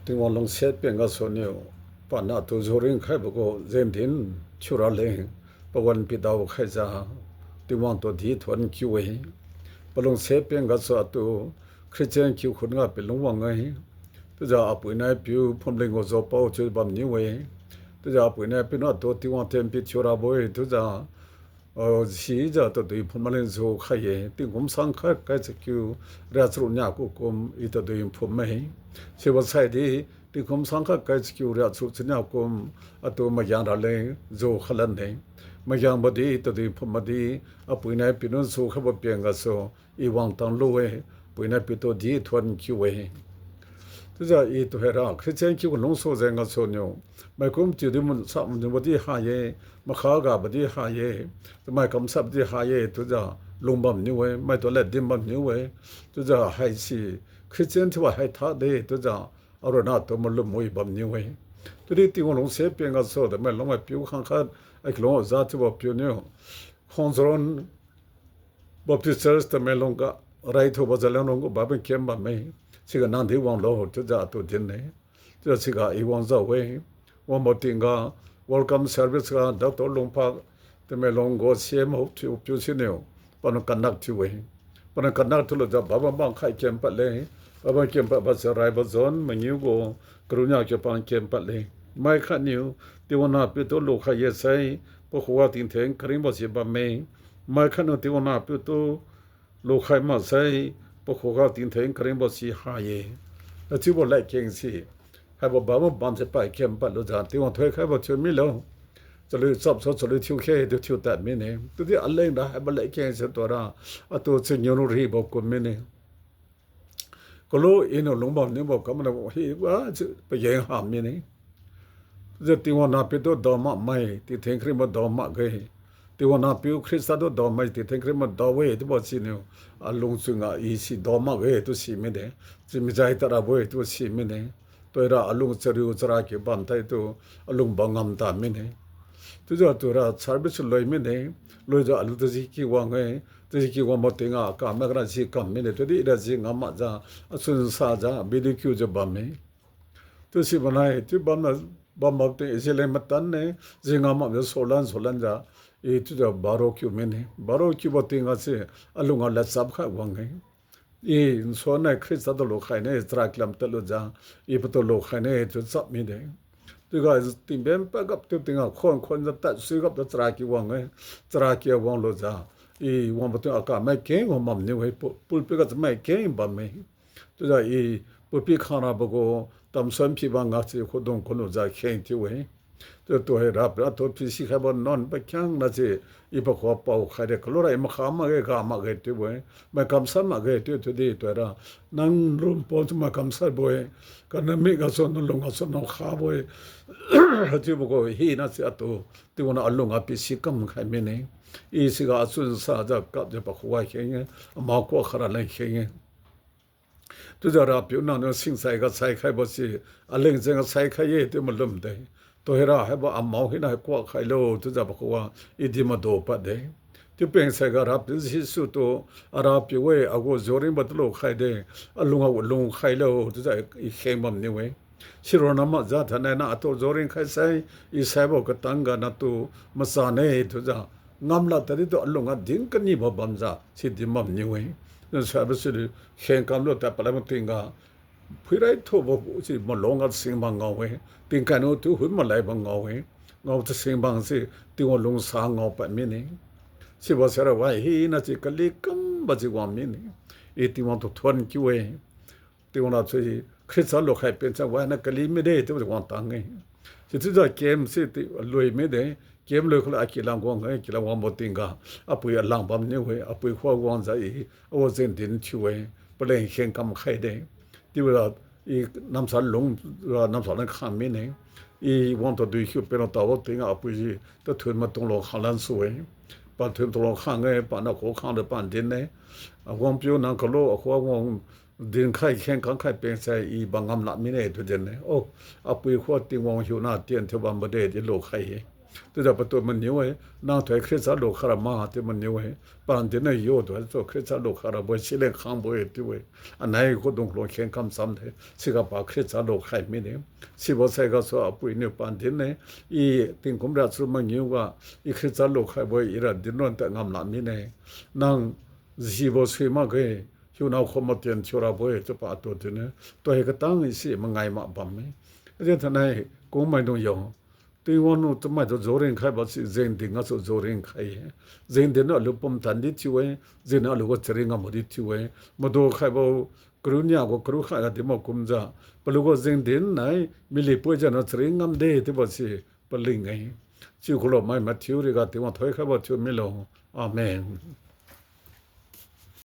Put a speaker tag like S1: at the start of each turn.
S1: ถึงวันลงเซตเป็นก็ส่วนเนี่ยปานนาตัวโจริงใครบอกว่าเจนทินชุราเลงปวันพิดาวใครจะถึงวันตัวดีทวนคิวเอปลงเซตเป็นก็ส่วนตัวคริสเตียนคิวคนก็เป็นลงวังไงตัวจะอาปุยนายผิวผมเล็งว่าจะเป้าจุดบัมนิวเอตัวจะอาปุยนายเป็นว่าตัวที่วันเต็มพิชุราบอยตัวจะสีจะตัวที่ผมเล็งโจใครเอที่ผมสังขารใครจะคิวเรียกสุนัขกุมอีตัวที่ผมไม่เชื่อว่าใช่ดีที่ผมสังขารใครจะคิวเรียกสุนัขกุมตัวมาอย่างไรโจขลันเองมาอย่างบดีตัวที่ผมบดีอาปุยนายเป็นว่าโจเขาบอกเพียงก็โซอีวังตังลุยปุยนายเป็นตัวดีทวนคิวเอตัวจะอีตัวเฮระคริสเตียนคิวลงโซเซงก็โซนิโอไม่คุ้มจุดที่มันสับมันบดีหายมาข้ากาบดีหายทำไมคำสับดีหายตัวจะลงบัมนิวไม่ตัวเล็ดดิมบัมนิวตัวจะให้สิคริสเตียนที่ว่าให้ท่าเดตัวจะอารมณ์ตัวมันลุ่มมวยบัมนิวตัวนี้ที่ว่าลงเสียเพียงก็โซแต่ไม่ลงมาผิวข้างข้างไอ้ลงจัดที่ว่าผิวเนี่ยคอนโซลบัพติสต์แต่ไม่ลงก็ไรทั่วไปจะเล่นลงก็บ้าเป็นเข้มบ้าไม่สิกนันที่วางโลตัวจะตัวเจนเนี่ยตัวสิกาอีวางจะเว้วันหมดทิ้งก็ welcome service ก็ดักตัวลงพักแต่ไม่ลงก็เสียมหุบที่ผิวสิเนี่ยปนกันนักที่เว้ปนกันนักทุลจะบ้าบ้างใครเข้มไปเลยบ้าบ้างเข้มไปภาษาไรบ้าจนมันยิ้วก็กรุณาจะปังเข้มไปเลยไม่ขัดนิ้วที่วันนั้นเป็นตัวลูกใครเยอะใส่พวกหัวทิ้งเถงคริมบสิบะไม่ขัดนิ้วที่วันนั้นเป็นตัวลูกใครมาใส่พวกหัวทิ้งเถงคริมบสิหายแล้วที่วันแรกเก่งสิให้บอกบ้าบ้านจะไปเข้มไปรู้จักที่วันถอยใครบอกช่วยไม่แล้วจะเลยสับสนจะเลยทิวแค่เดี๋ยวทิวแต่ไม่เนี่ยตัวที่อะไรนะให้บ้านแรกเก่งเสียตัวละตัวเสียงยูรีบอกคนไม่เนี่ยก็รู้อินลงบอกเนี่ยบอกก็มันบอกเฮ้ยว่าจะไปยังหามเนี่ยจะที่วันนั้นเป็นตัวดอมไม่ที่เทงคริมดอมเกยที่วันนั้นเป็นคริสต์ตัวดอมไม่ที่เทงคริมดอเวที่บอกสิเนี่ยลงสุงอีสิดอมเกยตัวสิไม่ได้จะไม่ใจตระบวยตัวสิไม่ได้ตัวเราลงจริวจราเก็บบันไทตัวลงบังงามตาไม่ได้ตัวจะตัวเราสารพิษลอยไม่ได้ลอยจะลุตัวสิกี่วังเงตัวสิกี่วังมาติงากาไม่กระสิกามไม่ได้ตัวที่เราสิงามาจ้าสุนซาจ้าบิดคิวจะบัมไม่ตัวสิบันไอที่บัมนะบัมบัติอิสเลมตันเนี่ยสิงามาจะโซลันจ้าอีตัวจะบาร์คิวไม่ได้บาร์คิวบัติงาสิลุงอาเลสับข้าวังเงอีส่วนในคริสต์ตัวลูกใครเนี่ยตรากลัมตลุจ้าอีประตูลูกใครเนี่ยจุดสับไม่ได้ตัวก็ติมเบมปะกับตัวติงอ่ะคนจะตัดซื้อกับตัวตรากีวังไงตรากีวังลูจ้าอีวังประตูอากาศไม่เก่งวังมั่มเนี่ยเว้ยปุ่นเปก็จะไม่เก่งบัมไม่ตัวจะอีปุ่นปีข้าราบก็ตำซ้ำพี่บางอาทิตย์คนดงคนลูจ้าเก่งที่เว้ยตัวให้รับแล้วตัวพี่สิครับว่านอนไปแข่งนะสิอีพวกเขาเป่าใครเด็กลูกอะไรมาข้ามมาเกะข้ามมาเกะที่เว้ยมาคำสั่งมาเกะที่ดีตัวละนั่งรุมปอนมาคำสั่งบ่อยกันนั่นไม่ก็สนลงก็สนข้าบ่อยที่พวกเขาฮีน่าสิตัวที่วันนั้นลงอ่ะพี่สิกำใครไม่เนี่ยอีสิกาสุนซาจะกับจะพวกเขาว่าเข่งมาขวาขราเลยเข่งตัวจะรับอยู่นั่นสิ่งใส่ก็ใส่ใครบ่สิอะไรเงี้ยใส่ใครเย่ที่มันลุ่มได้ตัวเฮราให้บอกอามาให้นายกว่าใครโลตัวจะบอกว่าอิดิมาโดปัดเดที่เป็นใส่กรับที่สุดตัวอาราบอยู่เว้อากูจอรินบัตโลใครเดลุงใครโลตัวจะอีเข่งบัมนี่เว้ชิโรนามาจัดให้นาตัวจอรินใครใส่อีใส่บอกก็ตั้งกันนาตัวมาสานเอตัวจะงามละแต่ที่ตัวลุงอ่ะดิ้งกันนี่บัมจ้าสิดิบัมนี่เว้นั่นใช่ไหมสิเข่งกำลังแต่ปลายมันติงกาพี่ไรทั่วบอกสิมันลงกันสิงบังเอาเว้ติงกันโอ้ทุกหุ่นมาไหลบังเอาเว้เอาจะสิงบังสิติงว่าลงสางเอาไปมินี่สิว่าเสร็จว่าฮีน่าจะกลีกัมบัจิว่ามินี่อีติงว่าทุกทวนคิวเว้ติงว่าจะคริสต์โลกให้เป็นสักว่านักกลีไม่ได้ที่ว่าวันตังไงสิที่จะเกมสิติรวยไม่ได้เกมเลยคนละกิลังกวางไงกิลังว่าหมดติงกาอปุยลังบัมนี่เว้อปุยข้าวกวางใจโอ้เซนตินชิวเว้เปล่งเข่งกำใครได้ที่เวลาอีน้ำสารลงน้ำสารนั้นข้ามไม่เนี่ยอีวันตัวดูคิวเป็นตัวว่าถึงอาปุยตัวถือมาตรงหลอกข้างลันสวยปานถือตรงหลอกข้างไงปานนักโขข้างเดือปานดินเนี่ยวันพิวนังกะโลขวางดินไข่แข็งขังไข่เป็นใจอีบางอำนาจไม่เนี่ยตัวเจนเนี่ยโอ้อาปุยขวดติงวงหิวหน้าเตียนเทวันบดเดที่โลกไข่ ตัวจะประตูมันนิ้วนั่งถอยคริสต์โลคารามาที่มันนิ้วปานที่นั่นโยตัวตัวคริสต์โลคาราบวยชิเลข้างบวยที่เวอันไหนก็ต้องลงแข่งคำซ้ำเถอะสิกับปากคริสต์โลใครไม่เนี่ยสิบวันใส่ก็สวปุยเนี่ยปานที่นั่นอีติงคุมรัสมันนิ้วว่าอีคริสต์โลใครบวยอีรัดดินนนแต่งามหลานนี่เนี่ยนั่งสิบวันสวยมากเลยอยู่นาวขมาเตียนชัวร์บวยจะปาตัวที่เนี่ยตัวเอกตั้งสิมันไงมาบัมไหมเรื่องท่านไหนกูไม่ต้องยอมที่วันนู้นทำไมตัวโจริงใครบอกสิเจนดิ้งก็สุดโจริงใครเจนดิ้งน่ะลูกผมทันดิช่วยเจนน่ะลูกก็เจริญก็ไม่ดิช่วยมาดูใครบอกครูเนี่ยก็ครูใครก็ที่มาคุมจ้าปลุกก็เจนดิ้งไหนมิลิปุยจะน่ะเจริญก็ไม่ได้ที่บอกสิปลิงไงชิวขลุ่มไม่มาทิวริกาที่ว่าถอยใครบอกชิวไม่ลงอาเมน